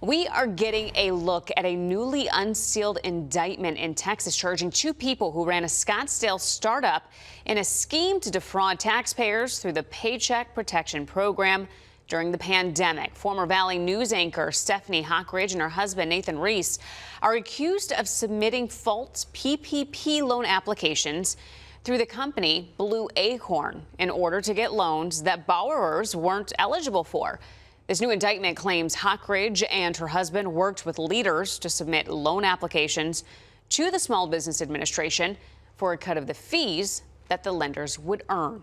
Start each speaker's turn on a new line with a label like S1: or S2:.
S1: We are getting a look at a newly unsealed indictment in Texas charging two people who ran a Scottsdale startup in a scheme to defraud taxpayers through the Paycheck Protection Program during the pandemic. Former Valley News anchor Stephanie Hockridge and her husband Nathan Reese are accused of submitting false PPP loan applications through the company Blue Acorn in order to get loans that borrowers weren't eligible for. This new indictment claims Hockridge and her husband worked with leaders to submit loan applications to the Small Business Administration for a cut of the fees that the lenders would earn.